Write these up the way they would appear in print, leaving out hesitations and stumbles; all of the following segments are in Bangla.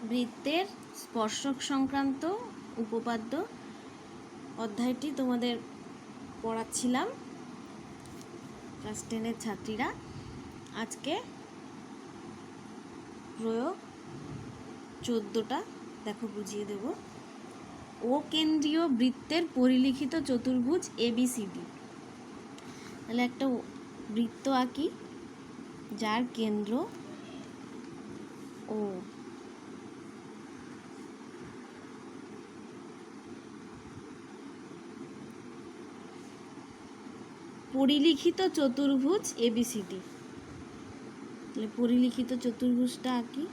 বৃত্তের স্পর্শক সংক্রান্ত উপপাদ্য অধ্যায়টি তোমাদের পড়াচ্ছিলাম ক্লাস 10-এর ছাত্রীরা। আজকে প্রয়োগ 14টা দেখো, বুঝিয়ে দেব। ও কেন্দ্রীয় বৃত্তের পরিলিখিত চতুর্ভুজ ABCD। তাহলে একটা বৃত্ত আঁকি যার কেন্দ্র ও, পরিলিখিত চতুর্ভুজ ABCD। তাহলে পরিলিখিত চতুর্ভুজটা আঁকি।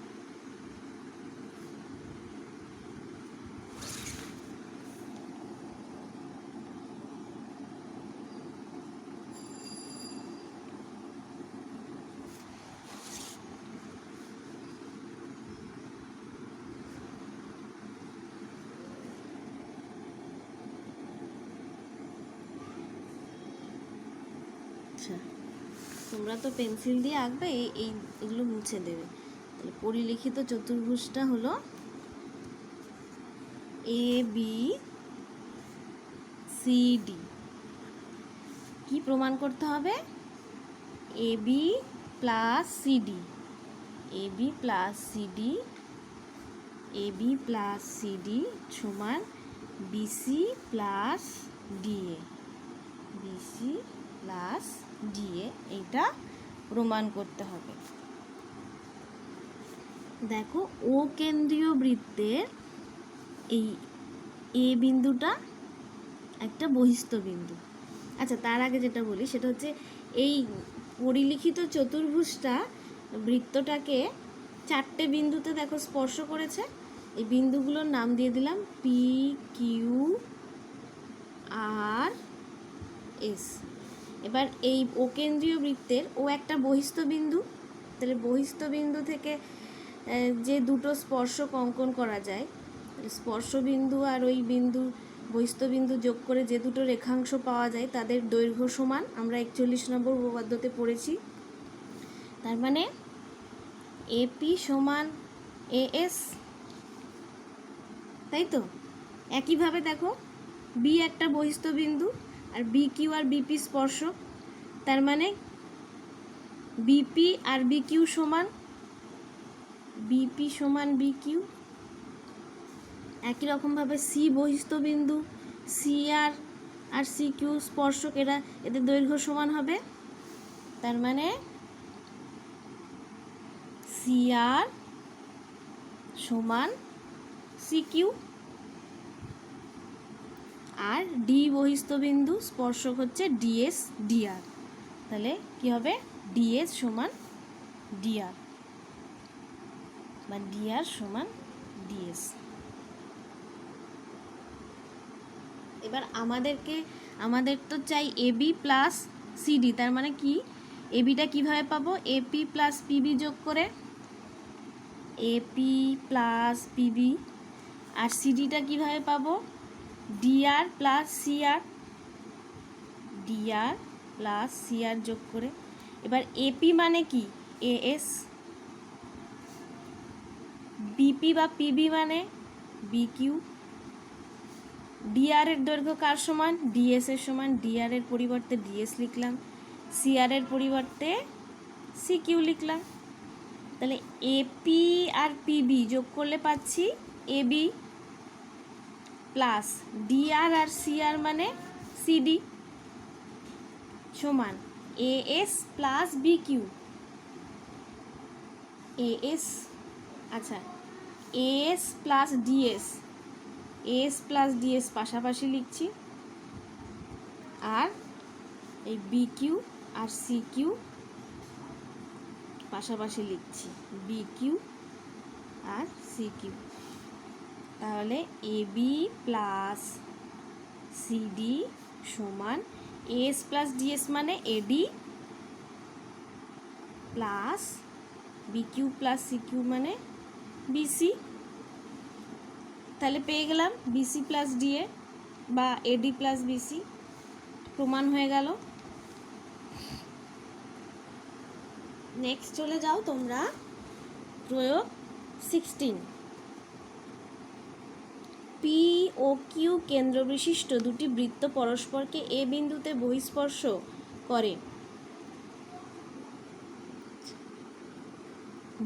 আচ্ছা, তোমরা তো পেন্সিল দিয়ে আঁকবে, এগুলো মুছে দেবে। তাহলে পরিলিখিত চতুর্ভুজটা হলো ABCD। কি প্রমাণ করতে হবে? AB plus CD, AB plus CD, AB plus CD সমান BC plus DA, BC plus DA, এইটা প্রমাণ করতে হবে। দেখো, ও কেন্দ্রীয় বৃত্তের এই এ বিন্দুটা একটা বহিস্থ বিন্দু। আচ্ছা, তার আগে যেটা বলি সেটা হচ্ছে এই পরিলিখিত চতুর্ভুজটা বৃত্তটাকে 4টে বিন্দুতে দেখো স্পর্শ করেছে। এই বিন্দুগুলোর নাম দিয়ে দিলাম PQRS। এবার এই ও কেন্দ্রীয় বৃত্তের ও একটা বহিস্থ বিন্দু। তাহলে বহিস্থ বিন্দু থেকে যে দুটো স্পর্শক অঙ্কন করা যায়, স্পর্শ বিন্দু আর ওই বিন্দু বহিস্থ বিন্দু যোগ করে যে দুটো রেখাংশ পাওয়া যায় তাদের দৈর্ঘ্য সমান, আমরা 41 নম্বর উপপাদ্যতে পড়েছি। তার মানে AP সমান AS, তাই তো? একইভাবে দেখো, B একটা বহিস্থ বিন্দু আর BQ আর BP স্পর্শক, তার মানে BP আর BQ সমান BP সমান BQ। একই রকমভাবে C বহিস্থ বিন্দু, CR আর CQ স্পর্শক, এদের দৈর্ঘ্য সমান হবে। তার মানে CR সমান CQ। আর D বহিস্থ বিন্দু স্পর্শক হচ্ছে DS DR। তাহলে কি হবে? DS সমান DR বা DR সমান DS। এবার আমাদের তো চাই AB প্লাস CD। তার মানে কি? ABটা কিভাবে পাবো? AP প্লাস PB যোগ করে AP প্লাস PB। আর CDটা কিভাবে পাবো? DR plus CR, DR plus CR যোগ করে। এবার AP মানে কি? AS। BP বা PB মানে BQ। DR এর দৈর্ঘ্য কার সমান? DS এর সমান। DR এর পরিবর্তে DS লিখলাম, CR এর পরিবর্তে CQ লিখলাম। তাহলে AP আর PB যোগ করলে পাচ্ছি AB প্লাস DR আর CR মানে CD সমান AS প্লাস BQ। AS, আচ্ছা, AS plus DS, AS plus DS পাশাপাশি লিখছি, আর এই BQ আর CQ পাশাপাশি লিখছি, BQ আর CQ। তাহলে AB প্লাস CD সমান AS প্লাস DS মানে AD plus BQ plus CQ মানে BC। তাহলে পেয়ে গেলাম BC প্লাস DA বা AD প্লাস BC, প্রমাণ হয়ে গেল। নেক্সট চলে যাও তোমরা প্রয়োগ 16। পি ও কিউ কেন্দ্র বিশিষ্ট দুটি বৃত্ত পরস্পরকে এ বিন্দুতে বহিঃস্পর্শ করে।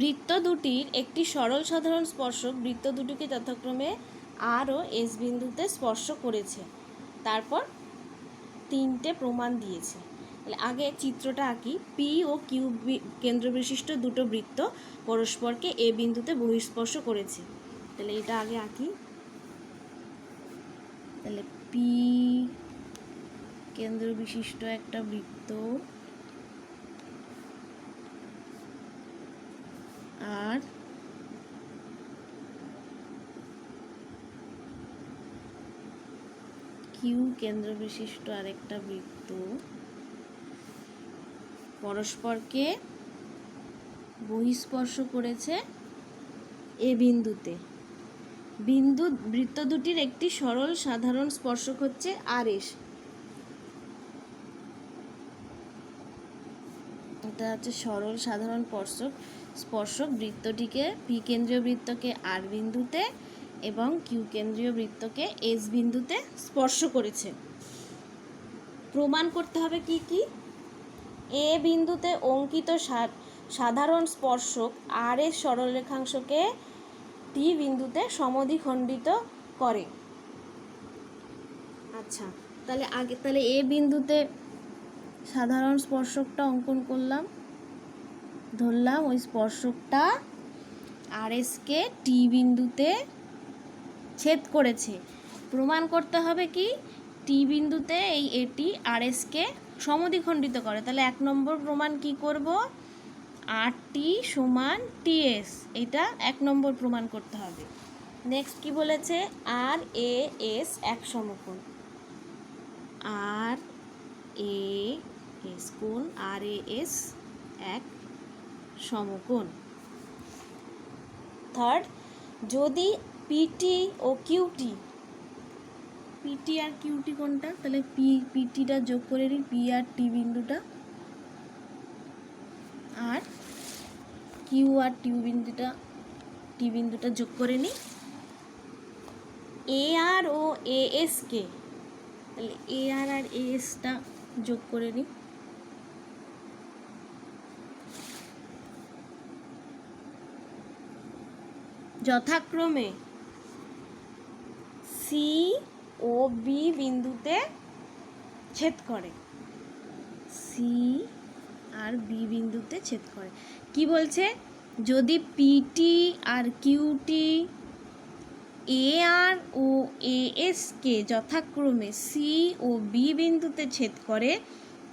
বৃত্ত দুটির একটি সরল সাধারণ স্পর্শক বৃত্ত দুটিকে যথাক্রমে আর ও এস বিন্দুতে স্পর্শ করেছে। তারপর 3টে প্রমাণ দিয়েছে। তাহলে আগে চিত্রটা আঁকি। পি ও কিউ কেন্দ্র বিশিষ্ট দুটো বৃত্ত পরস্পরকে এ বিন্দুতে বহিঃস্পর্শ করেছে। তাহলে এটা আগে আঁকি। তাহলে পি কেন্দ্র বিশিষ্ট একটা বৃত্ত আর কিউ কেন্দ্র বিশিষ্ট আরেকটা বৃত্ত পরস্পরকে বহিঃস্পর্শ করেছে এ বিন্দুতে। বৃত্ত দুটির একটি সরল সাধারণ স্পর্শক হচ্ছে আর এস। এটা হচ্ছে সরল সাধারণ স্পর্শক বৃত্তটিকে পি কেন্দ্রীয় বৃত্তকে আর বিন্দুতে এবং কিউ কেন্দ্রীয় বৃত্তকে এস বিন্দুতে স্পর্শ করেছে। প্রমাণ করতে হবে কি কি? এ বিন্দুতে অঙ্কিত সাধারণ স্পর্শক আর এস সরলরেখাংশকে টি বিন্দুতে সমদ্বিখণ্ডিত করে। আচ্ছা, তাহলে এ বিন্দুতে সাধারণ স্পর্শকটা অঙ্কন করলাম, ধরলাম ওই স্পর্শকটা আর এসকে টি বিন্দুতে ছেদ করেছে। প্রমাণ করতে হবে কি? টি বিন্দুতে এই এটি আর এসকে সমদ্বিখণ্ডিত করে। তাহলে 1 নম্বর প্রমাণ কি করব? আর টি সমান টিএস, এটা 1 নম্বর প্রমাণ করতে হবে। নেক্সট কি বলেছে? আর এ এস এক সমকোণ। আর এ এস কোণ আর এ এস এক সমকোণ। থার্ড, যদি পিটি ও কিউটি, পিটি আর কিউটি কোনটা? তাহলে পিটিটা যোগ করে নিই, পি আর টি বিন্দুটা, আর কিউ আর টি বিন্দুটা যোগ করে নিই। এ আর ও এ এস কে, তাহলে এ আর এ এসটা যোগ করে নিই। যথাক্রমে সি ও বি বিন্দুতে ছেদ করে। সি আর বি বিন্দুতে ছেদ করে। কি বলছে? যদি পিটি আর কিউটি এ আর ও এ এস কে যথাক্রমে সি ও বি বিন্দুতে ছেদ করে,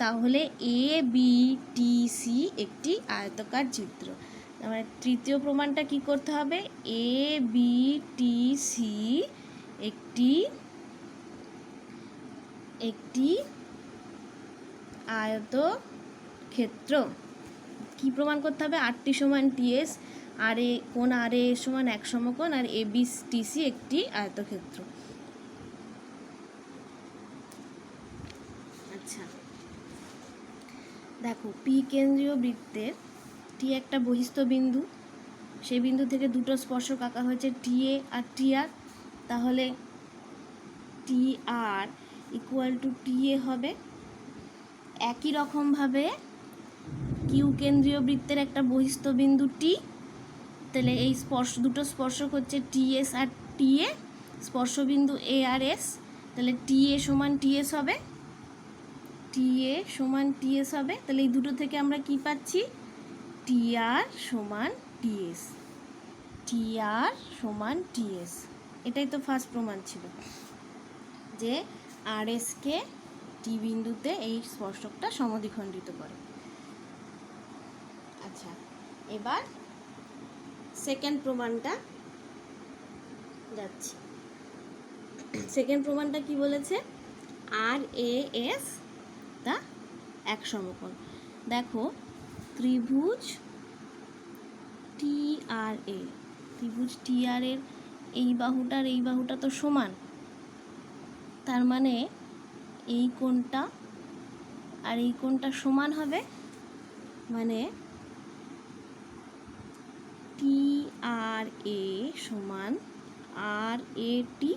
তাহলে এ বি টি সি একটি আয়তকার চিত্র। মানে তৃতীয় প্রমাণটা কি করতে হবে? এ বি টি সি একটি আয়তক্ষেত্র। কি প্রমাণ করতে হবে? আর টি সমান টিএস, আর এ কোণ আর এ সমান এক সমকোণ, আর এ বি টি সি একটি আয়তক্ষেত্র। আচ্ছা, দেখো পি কেন্দ্রীয় বৃত্তের টি একটা বহিস্থ বিন্দু, সেই বিন্দু থেকে দুটো স্পর্শক আঁকা হয়েছে টি এ আর টি আর। তাহলে টি আর ইকুয়াল টু টি এ হবে। একই রকমভাবে কিউ কেন্দ্রীয় বৃত্তের একটা বহিস্থ বিন্দু টি, তাহলে এই দুটো স্পর্শক হচ্ছে টি এস আর টি এ, স্পর্শবিন্দু এ আর এস। তাহলে টি এ সমান টি এস হবে, টি এ সমান টি এস হবে। তাহলে এই দুটো থেকে আমরা কি পাচ্ছি? টি আর সমান টি এস, টি আর সমান টি এস। এটাই তো ফার্স্ট প্রমাণ ছিল, যে আর এসকে টি বিন্দুতে এই স্পর্শকটা সমদ্বিখণ্ডিত করে। আচ্ছা, এবার সেকেন্ড প্রমাণটা যাচ্ছি। সেকেন্ড প্রমাণটা কি বলেছে? আর এ এস তা এক সমকোণ। দেখো ত্রিভুজ টি আর এ, ত্রিভুজ টি আর এর এই বাহুটার এই বাহুটা তো সমান। তার মানে এই কোণটা আর এই কোণটা সমান হবে, মানে টি আর এ সমান আর এ টি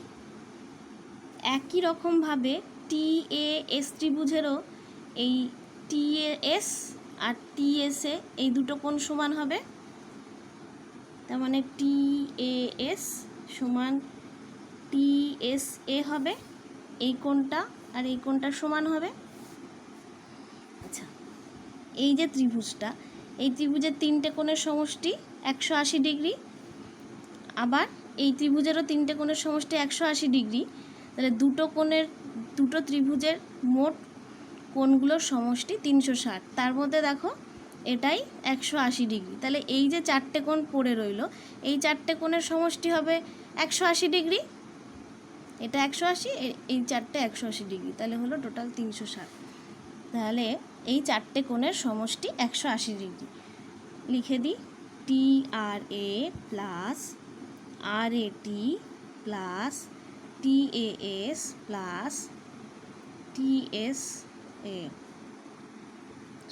একই রকমভাবে টি এ এস ত্রিভুজেরও এই টি A S R T S এ এই দুটো কোণ সমান হবে। তার মানে টি এ এস সমান টি এস এ হবে, এই কোণটা আর এই কোণটা সমান হবে। আচ্ছা, এই যে ত্রিভুজটা, এই ত্রিভুজের তিনটে কোণের সমষ্টি 180 ডিগ্রি, আবার এই ত্রিভুজেরও তিনটে কোণের সমষ্টি 180 ডিগ্রি। তাহলে দুটো ত্রিভুজের মোট কোণগুলোর সমষ্টি 360। তার মধ্যে দেখো এটাই 180 ডিগ্রি। তাহলে এই যে চারটে কোণ পড়ে রইল, এই চারটে কোণের সমষ্টি হবে 180 ডিগ্রি। এটা 180, এই চারটে 180 ডিগ্রি, তাহলে হলো টোটাল 360। তাহলে এই চারটে কোণের সমষ্টি 180 ডিগ্রি। লিখে দিই, T R A plus R A T plus T A S plus T S A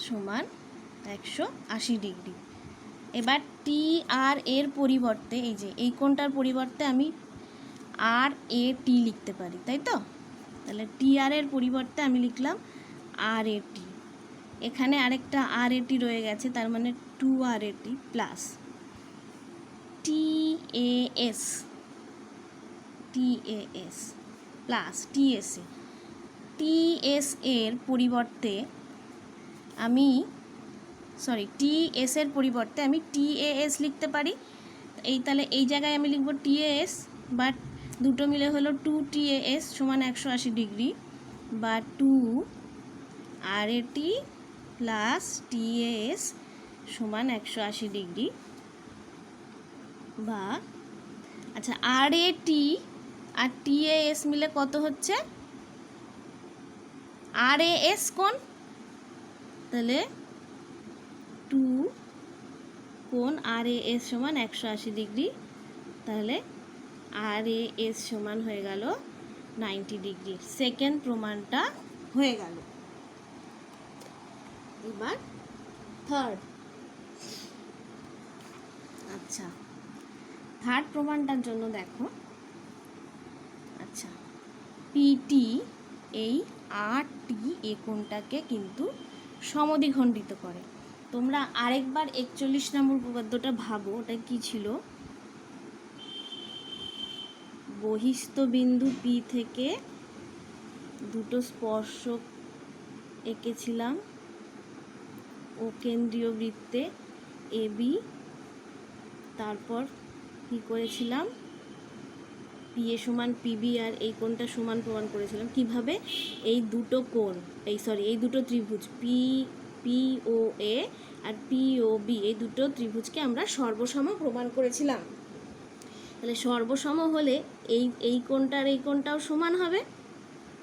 সমান 180 ডিগ্রি। এবার টি আর এর পরিবর্তে এই যে এই কোণটার পরিবর্তে আমি আর এ টি লিখতে পারি, তাই তো? তাহলে টি আর এর পরিবর্তে আমি লিখলাম আর এ টি। এখানে আরেকটা আর এ টি রয়ে গেছে, তার মানে 2 R A T plus T A S plus T S A. T S এর পরিবর্তে আমি টি এস এর পরিবর্তে আমি টি এ এস লিখতে পারি। তাহলে এই জায়গায় আমি লিখব টি এ এস, বাট দুটো মিলে হলো 2 টি এ এস সমান 180 ডিগ্রি, বা 2 R A T plus T A S সমান 180 ডিগ্রি, বা আচ্ছা আর A T R T A S মিলে কত হচ্ছে? আর এ এস কোণ, তাহলে 2 কোণ আর এ এস সমান 180 ডিগ্রি। তাহলে আর এ এস সমান হয়ে গেল 90 ডিগ্রি। সেকেন্ড প্রমাণটা হয়ে গেল। এবার থার্ড। আচ্ছা, থার্ড প্রমাণটার জন্য দেখো, আচ্ছা পিটি এই আর টি এ কোণটাকে কিন্তু সমদ্বিখণ্ডিত করে। তোমরা আরেকবার 41 নম্বর উপপাদ্যটা ভাবো, ওটা কি ছিল? বহিস্থ বিন্দু পি থেকে দুটো স্পর্শক এঁকেছিলাম ও কেন্দ্রীয় বৃত্তে এ বি। তারপর কি করেছিলাম? পি এ সমান পিবি আর এই কোণটা সমান প্রমাণ করেছিলাম। কিভাবে? এই দুটো কোণ, এই দুটো ত্রিভুজ পি ও এ আর পি ও বি, এই দুটো ত্রিভুজকে আমরা সর্বসম প্রমাণ করেছিলাম। তাহলে সর্বসম হলে এই কোণটা আর এই কোণটাও সমান হবে।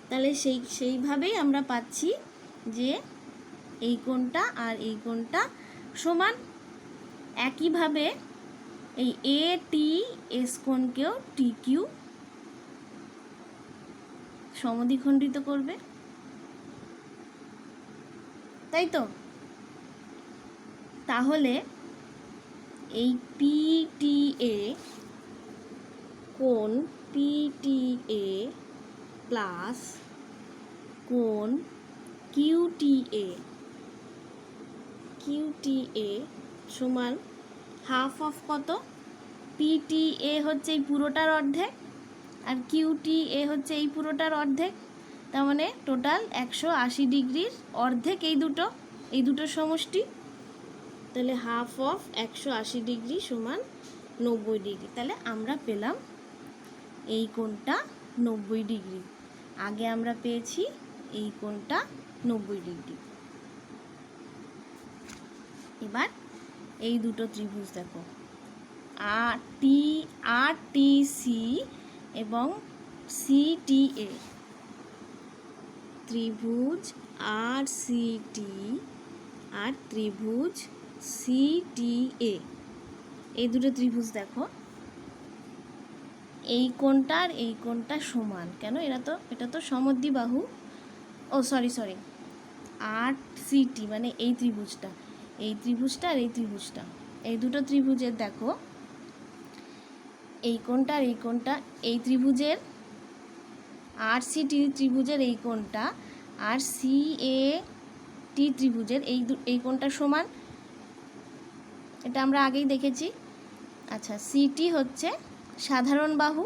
তাহলে সেইভাবেই আমরা পাচ্ছি যে এই কোণটা আর এই কোণটা সমান। একইভাবে এই এ টি এস কোণকেও টি কিউ সমদ্বিখণ্ডিত করবে, তাই তো? তাহলে এই পি টি এ কোণ পি টি এ প্লাস কোণ কিউ টি এ সমান হাফ অফ কত? পি টি এ হচ্ছে এই পুরোটার অর্ধেক, আর কিউ টি এ হচ্ছে এই পুরোটার অর্ধেক। তার মানে টোটাল 180 ডিগ্রির অর্ধেক এই দুটো সমষ্টি। তাহলে হাফ অফ 180 ডিগ্রি সমান 90 ডিগ্রি। তাহলে আমরা পেলাম এই কোণটা 90 ডিগ্রি। আগে আমরা পেয়েছি এই কোণটা 90 ডিগ্রি। এবার এই দুটো ত্রিভুজ দেখো, আর টি সি এবং সি টি এ। ত্রিভুজ আর সি টি আর ত্রিভুজ সি টি এ, এই দুটো ত্রিভুজ দেখো, এই কোণটা আর এই কোণটা সমান। কেন? এটা তো সমদ্বিবাহু। ও সরি আর সি টি মানে এই ত্রিভুজটা আর এই ত্রিভুজটা, এই দুটো ত্রিভুজের দেখো এই কোণটা আর এই কোণটা, এই ত্রিভুজের আর সি টি ত্রিভুজের এই কোণটা আর সি এ টি ত্রিভুজের এই কোণটা সমান, এটা আমরা আগেই দেখেছি। আচ্ছা, সিটি হচ্ছে সাধারণ বাহু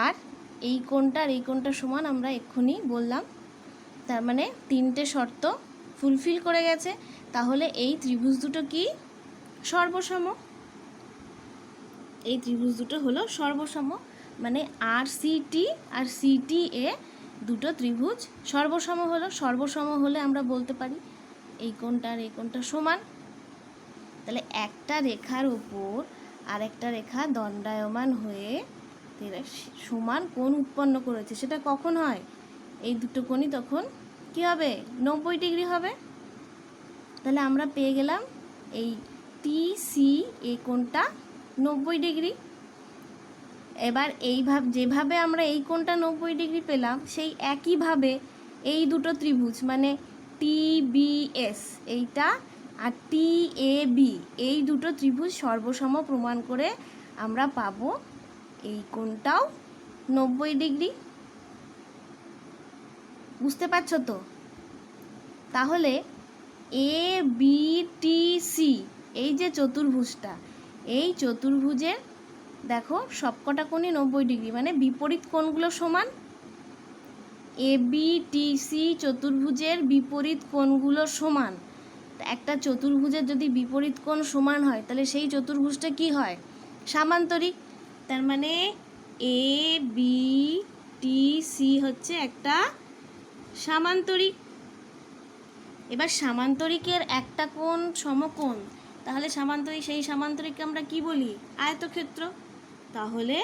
আর এই কোণটার এই কোণটা সমান আমরা এক্ষুনি বললাম। তার মানে তিনটে শর্ত ফুলফিল করে গেছে। তাহলে এই ত্রিভুজ দুটো কি সর্বসম? এই ত্রিভুজ দুটো হলো সর্বসম, মানে আর সিটি আর সিটি এ দুটো ত্রিভুজ সর্বসম হলো। সর্বসম হলে আমরা বলতে পারি এই কোণটা আর এই কোণটা সমান। তাহলে একটা রেখার ওপর আর একটা রেখা দণ্ডায়মান হয়ে এরা সমান কোণ উৎপন্ন করেছে, সেটা কখন হয়? এই দুটো কোণই তখন কি হবে? 90 ডিগ্রি হবে। তাহলে আমরা পেয়ে গেলাম এই টি সি এই কোণটা 90 ডিগ্রি। এবার যেভাবে আমরা এই কোণটা 90 ডিগ্রি পেলাম, সেই একইভাবে এই দুটো ত্রিভুজ মানে টিবিএস এইটা আর টিএবি এই দুটো ত্রিভুজ সর্বসম প্রমাণ করে আমরা পাবো এই কোণটাও 90 ডিগ্রি। বুঝতে পারছো তো? তাহলে এ বি টি সি এই যে চতুর্ভুজটা, এই চতুর্ভুজের দেখো সবকটা কোণই 90 ডিগ্রি, মানে বিপরীত কোণগুলো সমান। এ বি টি সি চতুর্ভুজের বিপরীত কোণগুলো সমান। একটা চতুর্ভুজের যদি বিপরীত কোণ সমান হয় তাহলে সেই চতুর্ভুজটা কি হয়? সামান্তরিক। তার মানে এ বি টি সি হচ্ছে একটা সামান্তরিক। এবার সামান্তরিকের একটা কোণ সমকোণ, তাহলে সেই সামান্তরিককে আমরা কি বলি? আয়তক্ষেত্র। তাহলে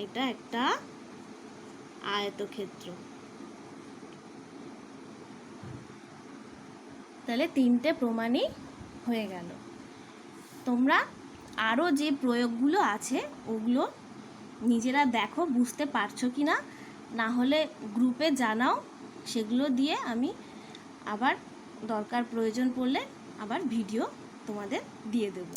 এটা একটা আয়তক্ষেত্র। তাহলে তিনটে প্রমাণই হয়ে গেল। তোমরা আরও যে প্রয়োগগুলো আছে ওগুলো নিজেরা দেখো বুঝতে পারছো কি না, না হলে গ্রুপে জানাও, সেগুলো দিয়ে আমি আবার দরকার প্রয়োজন পড়লে আবার ভিডিও তোমাদের দিয়ে দেবো।